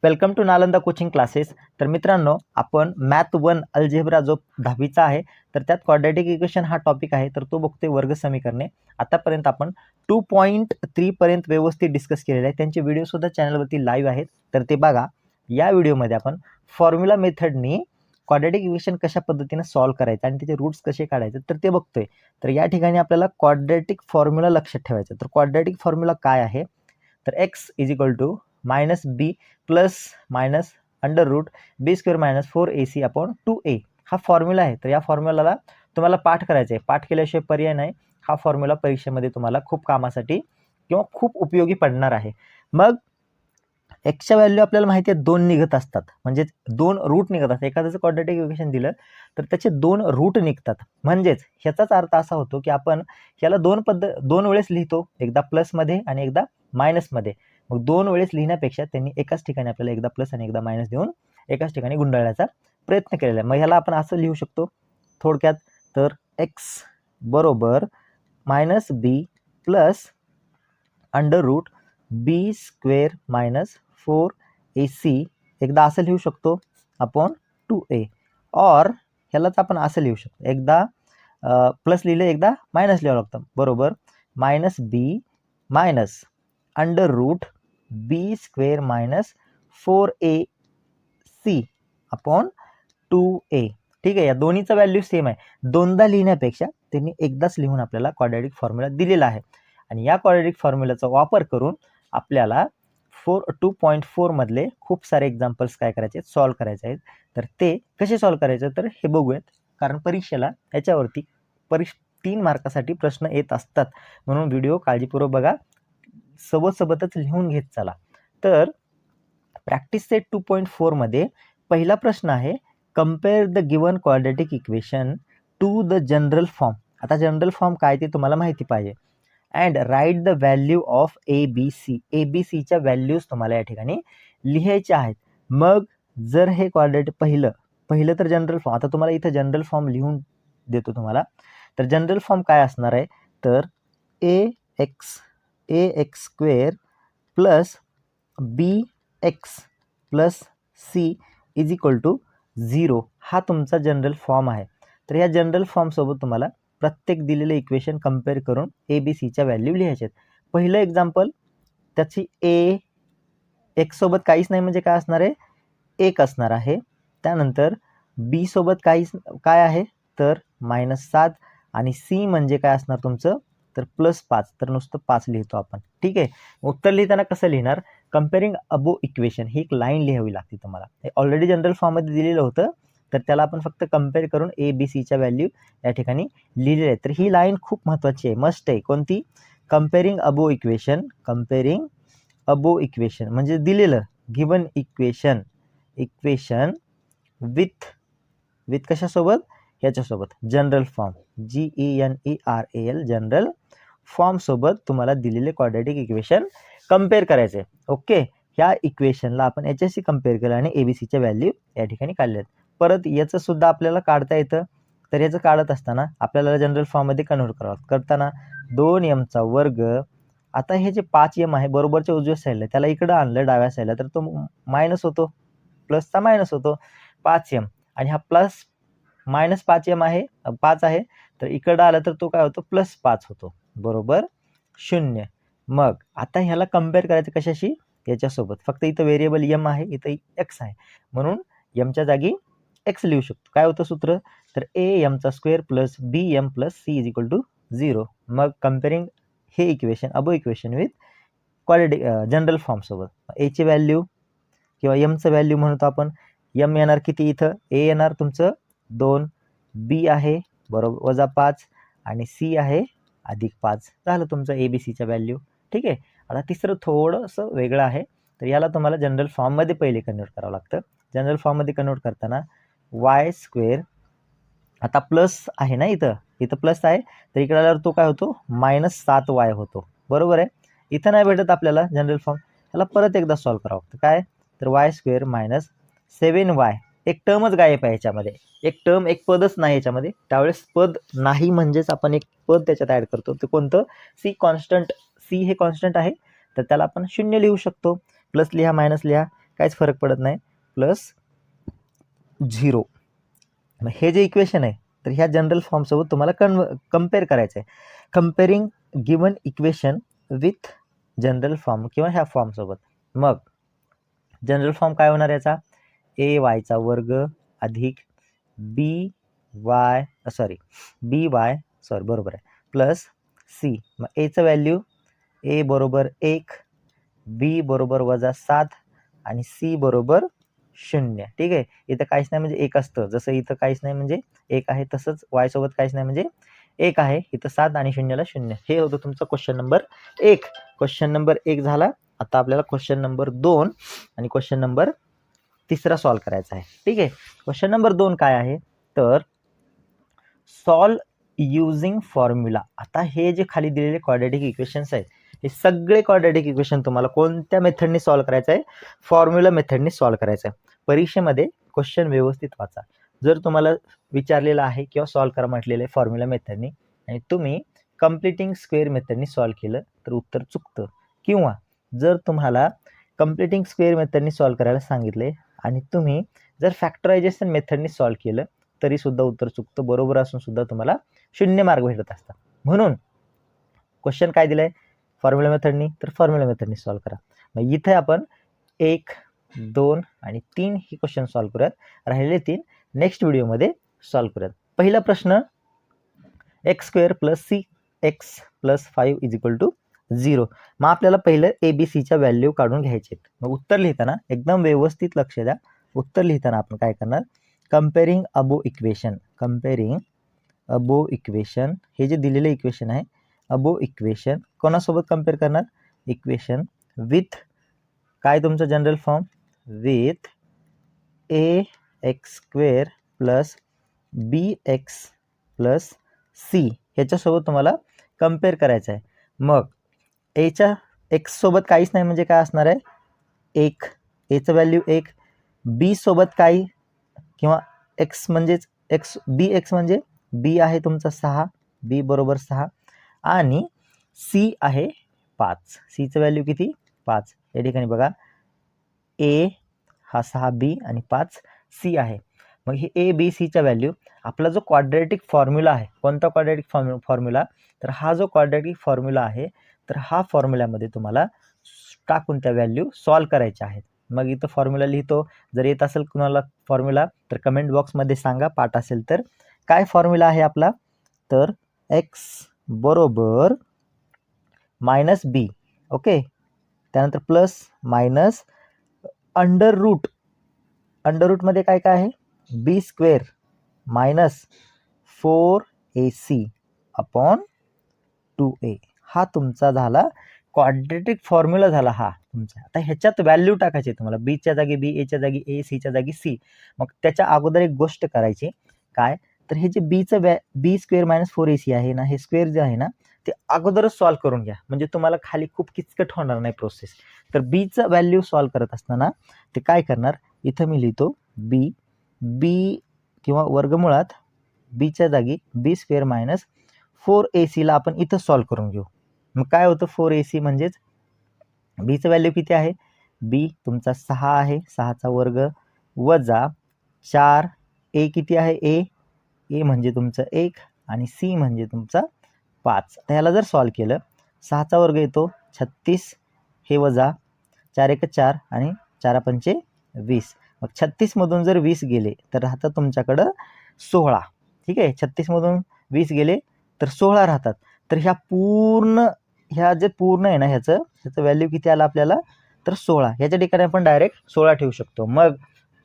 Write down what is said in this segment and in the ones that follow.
Welcome to Nalanda coaching classes. तर मित्रांनो, आपण मॅथ 1 अल्जेब्रा जो 10वीचा आहे तर त्यात क्वाड्रॅटिक इक्वेशन हा टॉपिक आहे, तर तो बघतोय वर्ग समीकरणे. आतापर्यंत आपण 2.3 पर्यंत व्यवस्थित डिस्कस केलेले आहे. त्यांचे व्हिडिओ सुद्धा चॅनलवरती लाईव्ह आहेत, तर ते बघा. या व्हिडिओमध्ये आपण फॉर्म्युला मेथडनी क्वाड्रॅटिक इक्वेशन कशा पद्धतीने सॉल्व्ह करायचं आणि त्याचे रूट्स कसे काढायचे तर ते बघतोय. तर या ठिकाणी आपल्याला क्वाड्रॅटिक फॉर्म्युला लक्षात ठेवायचा. तर क्वाड्रॅटिक फॉर्म्युला काय आहे, तर x = -b plus minus under root b² - 4ac upon 2a हा फॉर्म्युला आहे. तर या फॉर्म्युलाला तुम्हाला पाठ करायचा आहे. पाठ केल्याशिवाय पर्याय नाही. हा फॉर्म्युला परीक्षेमध्ये तुम्हाला खूप कामासाठी किंवा खूप उपयोगी पडणार आहे. मग एक्सच्या व्हॅल्यू आपल्याला माहिती आहे 2 निघत असतात, म्हणजे 2 रूट निघत असतात. एखाद्याचं क्वाड्रॅटिक इक्वेशन दिलं तर त्याचे 2 रूट निघतात. म्हणजेच ह्याचाच अर्थ असा होतो की आपण याला 2 वेळेस लिहितो, एकदा प्लसमध्ये आणि एकदा मायनसमध्ये. मग 2 वेळेस लिहिण्यापेक्षा त्यांनी एकाच ठिकाणी आपल्याला एकदा प्लस आणि एकदा मायनस देऊन एकाच ठिकाणी गुंडाळण्याचा प्रयत्न केलेला आहे. मग ह्याला आपण असं लिहू शकतो थोडक्यात, तर x बरोबर -b plus under root b² - 4ac एकदा असं लिहू शकतो अपॉन 2a. और ह्यालाच आपण असं लिहू शकतो, एकदा प्लस लिहिलं एकदा मायनस लिहावं लागतं. बरोबर -b minus under root b² - 4ac upon 2a. ठीक आहे, या दोन्हीचा व्हॅल्यू सेम आहे. दोनदा लिहिण्यापेक्षा त्यांनी एकदाच लिहून आपल्याला क्वाड्रॅटिक फॉर्म्युला दिलेला आहे. आणि या क्वाड्रॅटिक फॉर्म्युलाचा वापर करून आपल्याला 2.4 मधले खूप सारे एक्झाम्पल्स काय करायचे आहेत, सॉल्व्ह करायचे आहेत. तर ते कसे सॉल्व्ह करायचे तर हे बघूयात, कारण परीक्षेला याच्यावरती 3 मार्कासाठी प्रश्न येत असतात. म्हणून व्हिडिओ काळजीपूर्वक बघा, सोबतच लिहून घेत चला. तर प्रॅक्टिस सेट 2.4 मध्ये पहिला प्रश्न आहे, compare the given quadratic equation to the general form. आता जनरल फॉर्म काय ते तुम्हाला माहिती पाहिजे. And write the value of ABC. ABCच्या व्हॅल्यूज तुम्हाला या ठिकाणी लिहायच्या आहेत. मग जर हे क्वाड्रॅटिक पहिलं तर जनरल फॉर्म, आता तुम्हाला इथं जनरल फॉर्म लिहून देतो तुम्हाला. तर जनरल फॉर्म काय असणार आहे, तर ax² plus bx plus c = 0 हा तुमचा जनरल फॉर्म आहे. तर या जनरल फॉर्मसोबत तुम्हाला प्रत्येक दिलेले इक्वेशन कंपेअर करून ABCच्या व्हॅल्यू लिहायचे आहेत. पहिलं एक्झाम्पल, त्याची x सोबत काहीच नाही म्हणजे काय असणार आहे, 1 असणार आहे. त्यानंतर b सोबत काय आहे तर -7 आणि c म्हणजे काय असणार तुमचं तर +5. तर नुसतं 5 लिहितो आपण. ठीक आहे, उत्तर लिहिताना कसं लिहिणार, कंपेअरिंग अबो इक्वेशन ही एक लाईन लिहावी लागते तुम्हाला. हे ऑलरेडी जनरल फॉर्ममध्ये दिलेलं होतं, तर त्याला आपण फक्त कंपेअर करून ABCच्या व्हॅल्यू या ठिकाणी लिहिलेले आहेत. तर ही लाईन खूप महत्त्वाची आहे, मस्ट आहे. कोणती, कंपेअरिंग अबो इक्वेशन म्हणजे दिलेलं गिवन इक्वेशन विथ कशासोबत, ह्याच्यासोबत general form GENERAL general form सोबत तुम्हाला दिलेले क्वाड्रॅटिक इक्वेशन कंपेअर करायचे. ओके, ह्या इक्वेशनला आपण याच्याशी कंपेअर केलं आणि ABCच्या व्हॅल्यू या ठिकाणी काढल्यात. परत याचं सुद्धा आपल्याला काढता येतं. तर याचं काढत असताना आपल्याला जनरल फॉर्ममध्ये कन्व्हर्ट करावं करताना 2m². आता हे जे 5m आहे बरोबरच्या उजव्या साईडला, त्याला इकडं आणलं डाव्या साईडला तर तो मायनस होतो, प्लसचा मायनस होतो 5m. आणि हा प्लस -5m आहे, 5 आहे, तर इकडं आलं तर तो काय होतो +5 होतो, बरोबर 0. मग आता ह्याला कंपेअर करायचं कशाशी, याच्यासोबत. फक्त इथं व्हेरिएबल m आहे, इथं x आहे, म्हणून mच्या जागी x लिहू शकतो. काय होतं सूत्र, तर am² plus bm plus c = 0. मग कंपेअरिंग हे equation above equation with quadratic general form सोबत, a ची व्हॅल्यू किंवा mचं व्हॅल्यू म्हणतो आपण. m येणार किती, इथं a येणार तुमचं 2, b आहे बरोबर -5 आणि c आहे +5. झालं तुमचं ABCच्या व्हॅल्यू. ठीक आहे, आता तिसरं थोडंसं वेगळं आहे. तर याला तुम्हाला जनरल फॉर्ममध्ये पहिले कन्वर्ट करावं लागतं. जनरल फॉर्ममध्ये कन्वर्ट करताना y², आता प्लस आहे ना, इथं प्लस आहे, तर इकडे आल्यावर तो काय होतो -7y होतो, बरोबर आहे. इथं नाही भेटत आपल्याला जनरल फॉर्म, ह्याला परत एकदा सॉल्व्ह करावं लागतं. काय, तर y² - 7y. एक टर्मच गायब आहे याच्यामध्ये, एक पदच नाही याच्यामध्ये. त्यावेळेस पद नाही म्हणजेच आपण एक पद त्याच्यात ॲड करतो. ते कोणतं, c कॉन्स्टंट. c हे कॉन्स्टंट आहे, तर त्याला आपण 0 लिहू शकतो. प्लस लिहा, मायनस लिहा, काहीच फरक पडत नाही, प्लस 0. मग हे जे इक्वेशन आहे तर ह्या जनरल फॉर्मसोबत तुम्हाला कम्पेअर करायचं आहे. Comparing given equation with general form किंवा ह्या फॉर्मसोबत. मग जनरल फॉर्म काय होणार याचा? ए वायचा वर्ग अधिक बी वाय बरोबर आहे प्लस सी. मग एचं व्हॅल्यू ए बरोबर 1, बी बरोबर -7 आणि सी बरोबर 0. ठीक आहे, इथं काहीच नाही म्हणजे 1 असतं. जसं इथं काहीच नाही म्हणजे 1 आहे, तसंच वाय सोबत काहीच नाही म्हणजे 1 आहे. इथं 7 आणि 0ला 0. हे होतं तुमचं क्वेश्चन नंबर 1. क्वेश्चन नंबर 1 झाला. आता आपल्याला क्वेश्चन नंबर 2 आणि क्वेश्चन नंबर 3 सॉल्व्ह करायचा आहे. ठीक आहे, क्वेश्चन नंबर 2 काय आहे तर सॉल्व युजिंग फॉर्म्युला. आता हे जे खाली दिलेले क्वाड्रॅटिक इक्वेशन्स आहेत हे सगळे क्वाड्रॅटिक इक्वेशन तुम्हाला कोणत्या मेथडने सॉल्व्ह करायचं आहे? फॉर्म्युला मेथडने सॉल्व्ह करायचं आहे. परीक्षेमध्ये क्वेश्चन व्यवस्थित वाचा. जर तुम्हाला विचारलेलं आहे किंवा सॉल्व्ह करा म्हटलेलं आहे फॉर्म्युला मेथडने आणि तुम्ही कम्प्लिटिंग स्क्वेअर मेथडने सॉल्व्ह केलं तर उत्तर चुकतं. किंवा जर तुम्हाला कम्प्लिटिंग स्क्वेअर मेथडने सॉल्व्ह करायला सांगितले आणि तुम्ही जर फॅक्टरायझेशन मेथडने सॉल्व्ह केलं तरी सुद्धा उत्तर चुकतं. बरोबर असून सुद्धा तुम्हाला 0 मार्क भेटत असतात. म्हणून क्वेश्चन काय दिलाय फॉर्म्युला मेथडनी, तर फॉर्म्युला मेथडनी सॉल्व्ह करा. मग इथे आपण 1, 2 आणि 3 ही क्वेश्चन सॉल्व्ह करूयात. राहिलेले 3 नेक्स्ट व्हिडिओमध्ये सॉल्व्ह करूयात. पहिला प्रश्न x² + 6x + 5 = 0. मग आपल्याला पहिलं ABCच्या व्हॅल्यू काढून घ्यायचे. मग उत्तर लिहिताना एकदम व्यवस्थित लक्ष द्या. उत्तर लिहिताना आपण काय करणार? कम्पेअरिंग अबो इक्वेशन हे जे दिलेले इक्वेशन आहे अबो इक्वेशन कोणासोबत कम्पेअर करणार? इक्वेशन विथ काय तुमचं general form? With ax² + bx + c ह्याच्यासोबत तुम्हाला कम्पेअर करायचं आहे. मग एच्या एक्स सोबत काहीच नाही म्हणजे काय असणार आहे? 1. एचं व्हॅल्यू 1. बी सोबत काही किंवा एक्स म्हणजेच bx म्हणजे बी आहे तुमचा 6, बी बरोबर 6 आणि सी आहे 5. सीचं व्हॅल्यू किती? 5. या ठिकाणी बघा ए हा 6 बी आणि 5 सी आहे. मग हे ए बी सीच्या व्हॅल्यू आपला जो क्वाड्रॅटिक फॉर्म्युला आहे, कोणता क्वाड्रॅटिक फॉर्म्युला? तर हा जो क्वाड्रॅटिक फॉर्म्युला आहे तर हा फॉर्म्युल्यामध्ये तुम्हाला टाकून त्या व्हॅल्यू सॉल्व्ह करायच्या आहेत. मग इथं फॉर्म्युला लिहितो. जर येत असेल कुणाला फॉर्म्युला तर कमेंट बॉक्समध्ये सांगा. पाठ असेल तर काय फॉर्म्युला आहे आपला? तर एक्स बरोबर -b. ओके, त्यानंतर प्लस मायनस अंडररूटमध्ये काय काय आहे? b² - 4ac / 2a. हा तुमचा झाला क्वाड्रॅटिक फॉर्म्युला झाला हा तुमचा. आता ह्याच्यात व्हॅल्यू टाकायची तुम्हाला. बीच्या जागी बी, एच्या जागी ए, सीच्या जागी सी. मग त्याच्या अगोदर एक गोष्ट करायची काय? तर हे जे b² - 4ac आहे ना, हे स्क्वेअर जे आहे ना ते अगोदरच सॉल्व्ह करून घ्या म्हणजे तुम्हाला खाली खूप किचकट होणार नाही प्रोसेस. तर बीचं व्हॅल्यू सॉल्व्ह करत असताना ते काय करणार? इथं मी लिहितो बी किंवा वर्गमुळात बीच्या जागी b² - 4ac ला आपण इथं सॉल्व्ह करून घेऊ. मग काय होतं? 4ac म्हणजेच बीचं व्हॅल्यू किती आहे? बी तुमचा 6 आहे, 6चा वर्ग वजा 4. ए किती आहे? ए म्हणजे तुमचं 1 आणि सी म्हणजे तुमचा 5. आता ह्याला जर सॉल्व्ह केलं 6चा वर्ग येतो 36, हे वजा 4 × 1 = 4 आणि 4 × 5 = 20. मग 36 मधून जर 20 गेले तर राहतं तुमच्याकडं 16. ठीक आहे, 36 मधून 20 गेले तर 16 राहतात. तर ह्या जे पूर्ण आहे ना ह्याचं व्हॅल्यू किती आलं आपल्याला? तर 16. ह्याच्या ठिकाणी आपण डायरेक्ट 16 ठेवू शकतो. मग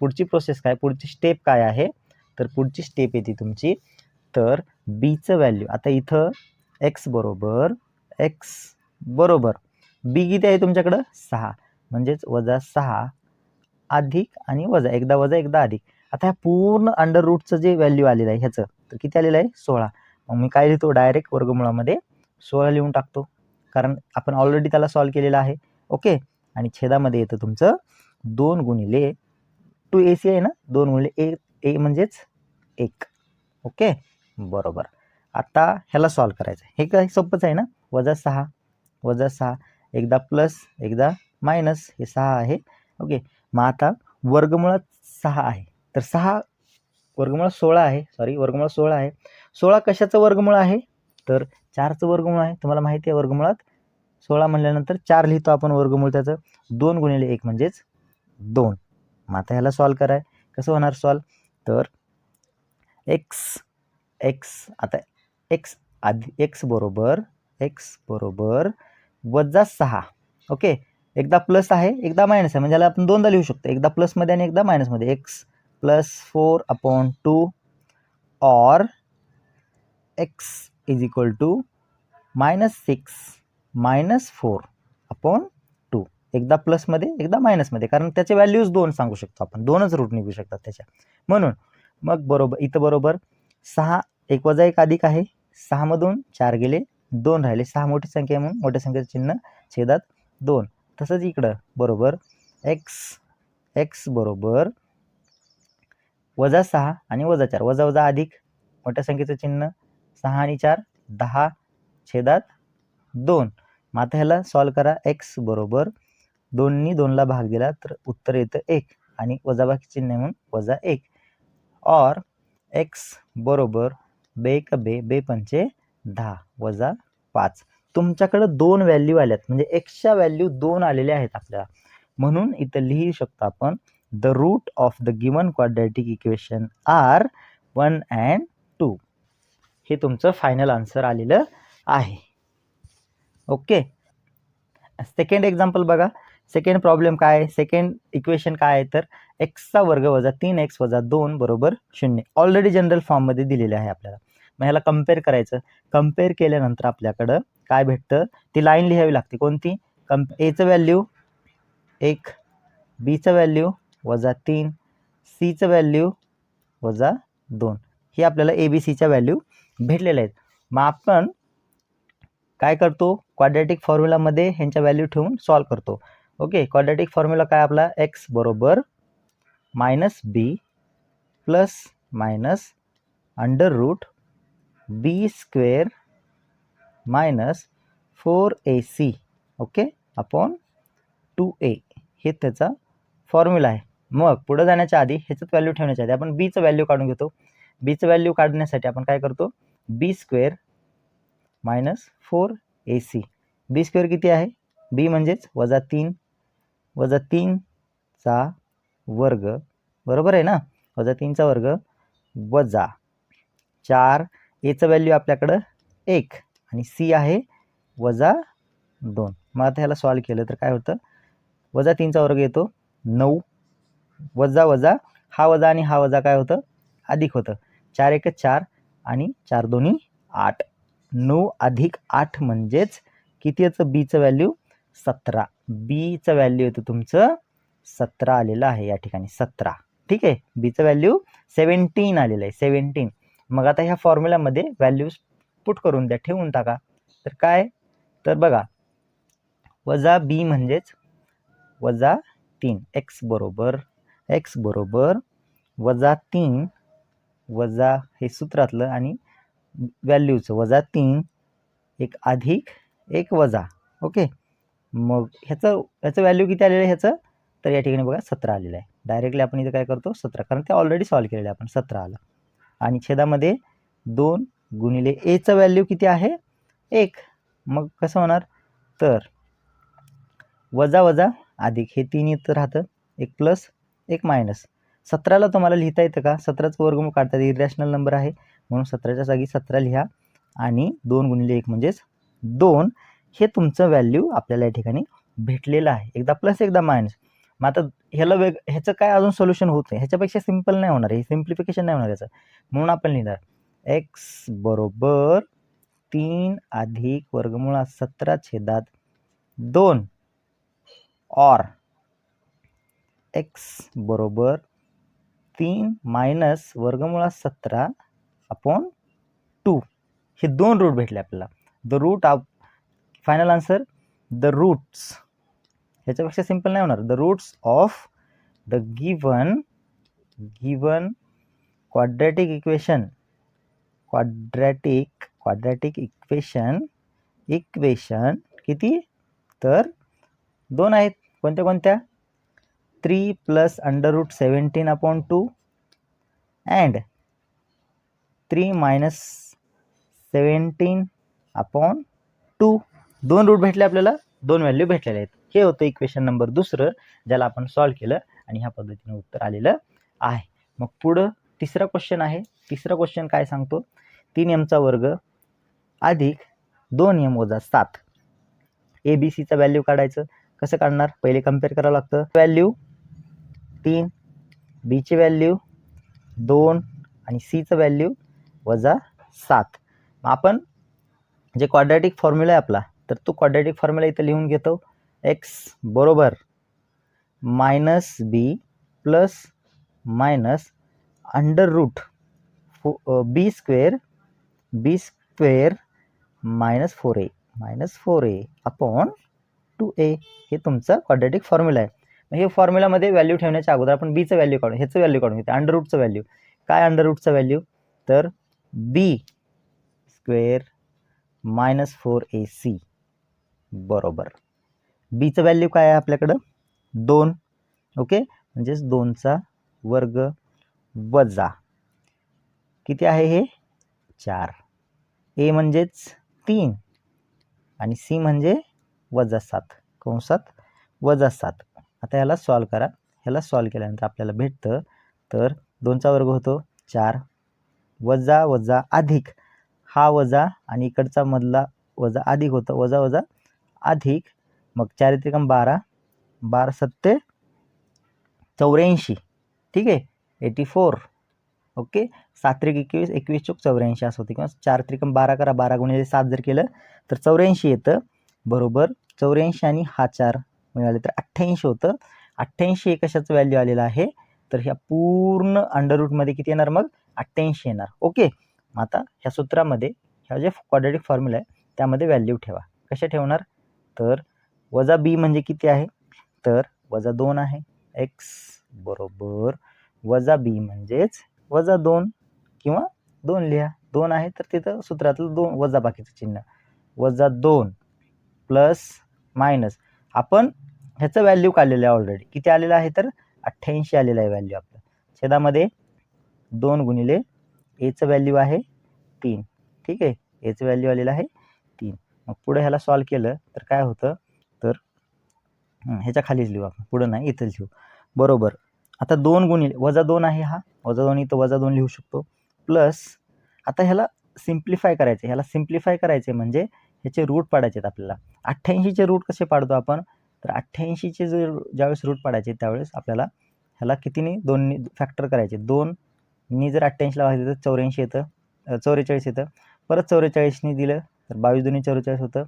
पुढची प्रोसेस काय? पुढची स्टेप काय आहे? तर पुढची स्टेप येते तुमची तर बीचं व्हॅल्यू आता इथं एक्स बरोबर बी किती आहे तुमच्याकडं? 6 म्हणजेच -6 अधिक आणि वजा, एकदा वजा एकदा अधिक. आता ह्या पूर्ण अंडररूटचं जे व्हॅल्यू आलेलं आहे ह्याचं तर किती आलेलं आहे? 16. मग मी काय लिहितो? डायरेक्ट वर्गमुळामध्ये 16 लिहून टाकतो कारण आपण ऑलरेडी त्याला सॉल्व्ह केलेलं आहे. ओके, आणि छेदामध्ये येतं तुमचं 2 × 2ac आहे ना, 2 × ए म्हणजेच 1. ओके, बरोबर. आता ह्याला सॉल्व्ह करायचं आहे. हे काय सोपंच आहे ना. -6 एकदा प्लस एकदा मायनस, हे 6 आहे. ओके, मग आता वर्गमुळात 6 आहे, तर 6 वर्गमूळ 16 आहे, वर्गमूळ 16 आहे. 16 कशाचं वर्गमूळ आहे? तर 4चं वर्गमूळ आहे. तुम्हाला माहिती आहे वर्गमुळात 16 म्हणल्यानंतर 4 लिहितो आपण वर्गमूळ त्याचं. 2 गुणिले 1 म्हणजेच 2. मग आता ह्याला सॉल्व कराय कसं होणार सॉल्व? तर आता x बरोबर -6. ओके, एकदा प्लस आहे एकदा मायनस आहे, म्हणजे याला आपण दोनदा लिहू शकतो, एकदा प्लसमध्ये आणि एकदा मायनसमध्ये. x + 4/2 or x = -6 - 4/2. एकदा प्लसमध्ये एकदा मायनसमध्ये, कारण त्याचे व्हॅल्यूज 2 सांगू शकतो आपण, 2च रूट निघू शकतात त्याच्या. म्हणून मग बरोबर इथं बरोबर 6 1 + 1 अधिक आहे, 6 मधून 4 गेले, 2 राहिले. 6 मोठी संख्या म्हणून मोठ्या संख्येचं चिन्ह छेदात 2. तसंच इकडं बरोबर x बरोबर -6 आणि -4, वजा वजा अधिक मोठ्या संख्येचं चिन्ह, 6 आणि 4 10 छेदात 2. मग आता ह्याला सॉल्व करा. x बरोबर 2 नी 2ला भाग दिला तर उत्तर येतं 1 आणि वजाबाकी चिन्ह म्हणून -1. और x बरोबर 2 × 2 2 पंचे 10 -5. तुमच्याकडे 2 व्हॅल्यू आल्यात, म्हणजे एक्सच्या व्हॅल्यू 2 आलेल्या आहेत आपल्याला. म्हणून इथं लिहू शकतो आपण the root of the given quadratic equation are 1 and 2. हे तुमचं फायनल आन्सर आलेलं आहे. ओके, सेकंड एक्झाम्पल बघा. सेकंड प्रॉब्लेम काय आहे? सेकंड इक्वेशन काय आहे? तर x² - 3x - 2 = 0. ऑलरेडी जनरल फॉर्ममध्ये दिलेले आहे आपल्याला. मग ह्याला कम्पेअर करायचं. कम्पेअर केल्यानंतर आपल्याकडं काय भेटतं? ती लाईन लिहावी लागते. कोणती? एचं व्हॅल्यू 1, बीचं व्हॅल्यू -3, सीचं व्हॅल्यू -2. हे आपल्याला ABCच्या व्हॅल्यू भेटलेल्या आहेत. मग आपण काय करतो? क्वाड्रॅटिक फॉर्म्युलामध्ये ह्यांच्या व्हॅल्यू ठेवून सॉल्व करतो. ओके, क्वाड्रॅटिक फॉर्म्युला काय आपला? x बरोबर -b plus minus √b² - 4ac okay upon 2a. हे त्याचा फॉर्म्युला आहे. मग पुढे जाण्याच्या आधी ह्याच्यात व्हॅल्यू ठेवण्याच्या आधी आपण बीचं व्हॅल्यू काढून घेतो. बीचं व्हॅल्यू काढण्यासाठी आपण काय करतो? b² - 4ac. b² किती आहे? b म्हणजेच -3 चा वर्ग, बरोबर आहे ना? -3 चा वर्ग वजा 4. एचं व्हॅल्यू आपल्याकडं 1 आणि सी आहे -2. मग आता ह्याला सॉल्व केलं तर काय होतं? -3 चा वर्ग येतो 9, वजा वजा हा वजा आणि हा वजा काय होतं? अधिक होतं. 4 1 4 आणि 4 2 8. 9 अधिक 8 म्हणजेच किती येतं? बीचं व्हॅल्यू 17. बीचं व्हॅल्यू येतं तुमचं 17 आलेलं आहे या ठिकाणी, 17. ठीक आहे, बीचं व्हॅल्यू 17 आलेलं आहे, 17. मग आता ह्या फॉर्म्युलामध्ये व्हॅल्यूज पुट करून द्या, ठेवून टाका. तर काय? तर बघा, वजा बी म्हणजेच -3. x बरोबर -3 वजा हे सूत्रातलं आणि व्हॅल्यूचं -3 एक अधिक एक वजा. ओके, मग ह्याचं व्हॅल्यू किती आलेलं आहे ह्याचं? तर या ठिकाणी बघा 17 आलेलं आहे. डायरेक्टली आपण इथं काय करतो? 17, कारण ते ऑलरेडी सॉल्व केलेलं आहे आपण. 17 आलं आणि छेदामध्ये 2 गुणिले एचं व्हॅल्यू किती आहे? 1. मग कसं होणार? तर वजा वजा अधिक हे 3 इथं राहतं, 1 प्लस 1 मायनस. 17ला तुम्हाला लिहिता येतं का? 17चं वर्गमूळ काढता येईल, इरॅशनल नंबर आहे म्हणून 17च्या जागी 17 लिहा आणि 2 गुणिले 1 म्हणजेच 2. हे तुमचं व्हॅल्यू आपल्याला या ठिकाणी भेटलेलं आहे. एकदा प्लस एकदा मायनस. मग आता ह्याचं काय अजून सोल्युशन होत नाही, ह्याच्यापेक्षा सिम्पल नाही होणार, हे सिम्प्लिफिकेशन नाही होणार याचं. म्हणून आपण लिहिणार x बरोबर 3 अधिक वर्गमुळात 17/2 और x बरोबर 3 मायनस वर्गमुळात 17/2. हे 2 रूट भेटले आपल्याला. The root of final answer, the roots, ह्याच्यापेक्षा सिंपल नाही होणार. The roots of the given quadratic equation किती? तर 2 आहेत. कोणत्या? 3 plus under root 17/2 and 3 minus 17/2. दोन रूट भेटले आपल्याला, दोन व्हॅल्यू भेटलेले आहेत. हे होतं इक्वेशन नंबर दुसरं, ज्याला आपण सॉल्व्ह केलं आणि ह्या पद्धतीने उत्तर आलेलं आहे. मग पुढं तिसरा क्वेश्चन आहे. तिसरा क्वेश्चन काय सांगतो, 3m² अधिक 2m - 7. ABCचा व्हॅल्यू काढायचं. कसं काढणार, पहिले कम्पेअर करावं लागतं. व्हॅल्यू 3, बीची व्हॅल्यू 2 आणि सीचं व्हॅल्यू -7. आपण जे क्वाड्रॅटिक फॉर्म्युला आहे आपला, तर तो क्वाड्रॅटिक फॉर्म्युला इथं लिहून घेतो. x बरोबर -b plus minus under root b square -4a upon 2a. हे तुमचं क्वाड्रॅटिक फॉर्म्युला आहे. हे फॉर्म्युलामध्ये व्हॅल्यू ठेवण्याच्या अगोदर आपण बीचं व्हॅल्यू काढू, ह्याचं व्हॅल्यू काढून घेतो. अंडर रूटचं व्हॅल्यू काय, अंडर रूटचं व्हॅल्यू तर b स्क्वेअर -4ac बरोबर बीचं व्हॅल्यू काय आहे आपल्याकडं 2. ओके, म्हणजेच 2चा वर्ग वजा किती आहे हे 4. ए म्हणजेच 3 आणि सी म्हणजे -7 कंसात -7. आता ह्याला सॉल्व करा. ह्याला सॉल्व केल्यानंतर आपल्याला भेटतं, तर 2चा वर्ग होतो 4 वजा वजा अधिक हा वजा आणि इकडचा मधला वजा अधिक होतं, वजा वजा अधिक, मग 4 त्रिकम 12, 12 सत्ते 84. ठीक आहे, 84. ओके, 7 त्रिक 21, 21 चौक 84 असं होतं. किंवा 4 त्रिकम 12 करा, 12 गुणिले 7 जर केलं तर 84 येतं. बरोबर 84 आणि हा 4 मिळाले तर 88 होतं. 88 हे कशाचं व्हॅल्यू आलेलं आहे, तर ह्या पूर्ण अंडर रूटमध्ये किती येणार, मग 88 येणार. ओके, आता ह्या सूत्रामध्ये ह्या जे क्वाड्रॅटिक फॉर्म्युला आहे त्यामध्ये व्हॅल्यू ठेवा. कशा ठेवणार, तर वजा बी म्हणजे किती आहे, तर -2 आहे. एक्स बरोबर वजा बी म्हणजेच -2 किंवा 2 लिहा. 2 आहे तर तिथं सूत्रातलं 2 वजा बाकीचं चिन्ह, -2 प्लस मायनस आपण ह्याचं व्हॅल्यू काढलेलं आहे ऑलरेडी. किती आलेलं आहे, तर 88 आलेलं आहे व्हॅल्यू आपलं. छेदामध्ये 2 गुणिले एचं व्हॅल्यू आहे 3. ठीक आहे, एचं व्हॅल्यू आलेलं आहे 3. मग पुढे ह्याला सॉल्व केलं तर काय होतं, तर ह्याच्या खालीच लिहू आपण, पुढं नाही इथंच लिहू. बरोबर आता 2 गुणिले -2 आहे, हा -2 इथं -2 लिहू शकतो. प्लस आता ह्याला सिम्प्लिफाय करायचे, ह्याला सिम्प्लिफाय करायचे म्हणजे ह्याचे रूट पाडायचे आहेत आपल्याला. 88चे रूट कसे पाडतो आपण, तर 88चे ज्यावेळेस रूट पाडायचे त्यावेळेस आपल्याला ह्याला कितीने 2 फॅक्टर करायचे. 2 जर 88ला वाढले तर 84 येतं, 44 येतं. परत 44ने दिलं तर 22 दुनी 44 होतं.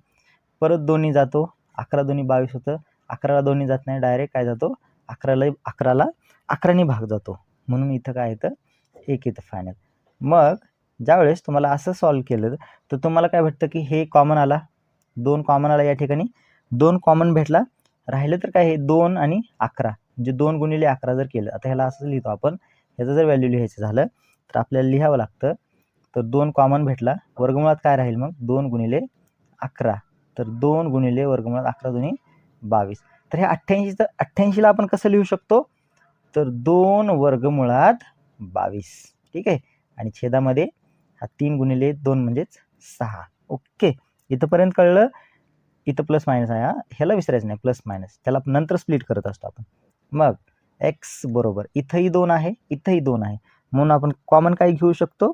परत 2 जातो, 11 दुनी 22 होतं. 11ला 2 जात नाही, डायरेक्ट काय जातो 11ला 11ने भाग जातो. म्हणून इथं काय येतं 1 येतं फायनल. मग ज्यावेळेस तुम्हाला असं सॉल्व केलं तर तुम्हाला काय भेटतं की हे कॉमन आला, 2 कॉमन आला, या ठिकाणी 2 कॉमन भेटला. राहिलं तर काय हे 2 आणि 11 म्हणजे 2 गुणिले 11 जर केलं, आता ह्याला असं लिहितो आपण. ह्याचं जर व्हॅल्यू लिहायचं झालं तर आपल्याला लिहावं लागतं, तर 2 कॉमन भेटला, वर्गमुळात काय राहील मग 2 गुणिले 11, तर 2 गुणिले वर्गमुळात 11 दुनी 22. तर हे 88ला आपण कसं लिहू शकतो, तर 2 वर्गमुळात 22. ठीक आहे, आणि छेदामध्ये हा 3 गुणिले 2 म्हणजेच 6. ओके, इथंपर्यंत कळलं. इथं प्लस मायनस आहे, ह्याला विसरायचं नाही, प्लस मायनस त्याला नंतर स्प्लिट करत असतो आपण. मग एक्स बरोबर इथंही 2 आहे, इथंही 2 आहे, म्हणून आपण कॉमन काय घेऊ शकतो,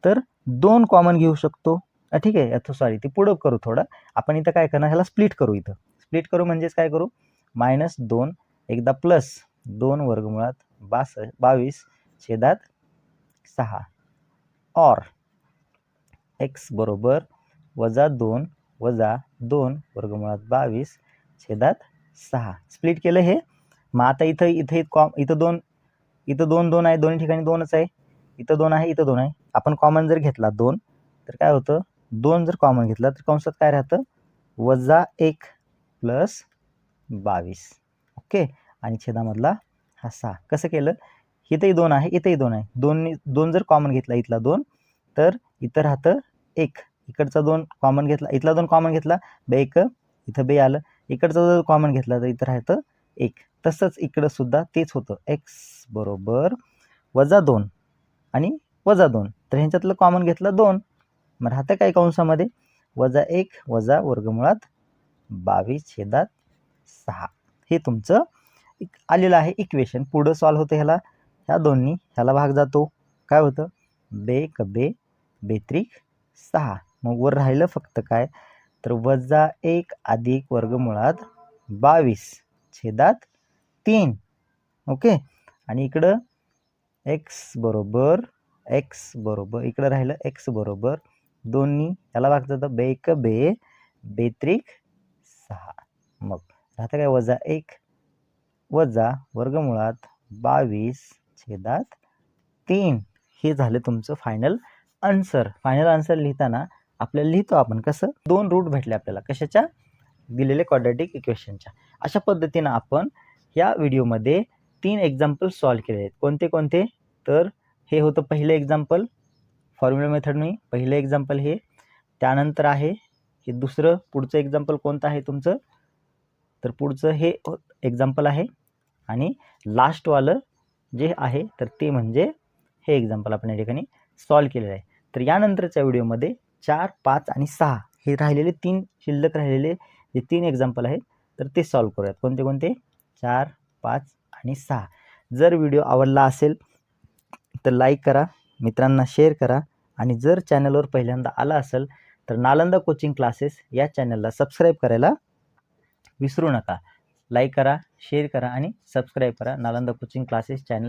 तर 2 कॉमन घेऊ शकतो. ठीक आहे, आता सॉरी ते पुढं करू थोडं. आपण इथं काय करणार, ह्याला स्प्लिट करू. इथं स्प्लिट करू म्हणजेच काय करू, -2 एकदा प्लस 2 वर्गमुळात 22 छेदात 6 और एक्स बरोबर -2 वजा 2 वर्गमुळात 22 छेदात 6. स्प्लिट केलं हे. मग आता इथं 2 आहे, दोन्ही ठिकाणी 2च आहे. इथं 2 आहे, इथं 2 आहे. आपण कॉमन जर घेतला 2 तर काय होतं, 2 जर कॉमन घेतला तर कंसात काय राहतं -1 प्लस 22. ओके, आणि छेदामधला हा 6. कसं केलं, इथंही 2 आहे, इथंही 2 आहे. 2 जर कॉमन घेतला इथला 2 तर इथं राहतं 1. इकडचा 2 कॉमन घेतला, इथला 2 कॉमन घेतला, 1 इथं आलं. इकडचा जर कॉमन घेतला तर इथं राहतं 1. तसंच इकडं सुद्धा तेच होतं. x बरोबर -2 आणि -2. तर ह्यांच्यातलं कॉमन घेतलं 2. मग राहतं काय कंसामध्ये -1 वजा वर्गमुळात 22/6. हे तुमचं आलेलं आहे इक्वेशन. पुढं सॉल्व्ह होतं ह्याला, ह्या दोन्ही ह्याला भाग जातो, काय होतं बेत्रिक 6. मग वर राहिलं फक्त काय तर -1 अधिक वर्गमुळात 22/3. ओके. आणि इकडं x बरोबर इकडं राहिलं x बरोबर दोन्ही ह्याला भाग जातं बेत्रिक 6. मग राहतं काय -1 वजा वर्गमुळात 22/3. हे झालं तुमचं फायनल आन्सर. फायनल आन्सर लिहिताना आपल्याला लिहितो आपण कसं, 2 रूट भेटले आपल्याला कशाच्या, दिलेले क्वाड्रॅटिक इक्वेशनच्या. अशा पद्धतीनं आपण या व्हिडिओमध्ये 3 एक्झाम्पल सॉल्व्ह केले आहेत. कोणते कोणते तर हे होतं पहिलं एक्झाम्पल फॉर्म्युला मेथडने, पहिलं एक्झाम्पल हे. त्यानंतर आहे हे दुसरं, पुढचं एक्झाम्पल कोणतं आहे तुमचं तर पुढचं हे एक्झाम्पल आहे. आणि लास्टवालं जे आहे तर ते म्हणजे हे एक्झाम्पल आपण या ठिकाणी सॉल्व्ह केलेलं आहे. तर यानंतरच्या व्हिडिओमध्ये 4, 5 आणि 6 हे राहिलेले 3 शिल्लक राहिलेले जे 3 एक्झाम्पल आहेत तर ते सॉल्व्ह करूयात. कोणते कोणते 4, 5 आणि 6. जर व्हिडिओ आवडला असेल तर लाईक करा, मित्रांना शेअर करा आणि जर चॅनलवर पहिल्यांदा आला असेल तर नालंदा कोचिंग क्लासेस या चॅनलला सबस्क्राईब करायला विसरू नका. लाईक करा, शेअर करा आणि सबस्क्राईब करा नालंदा कोचिंग क्लासेस चॅनल.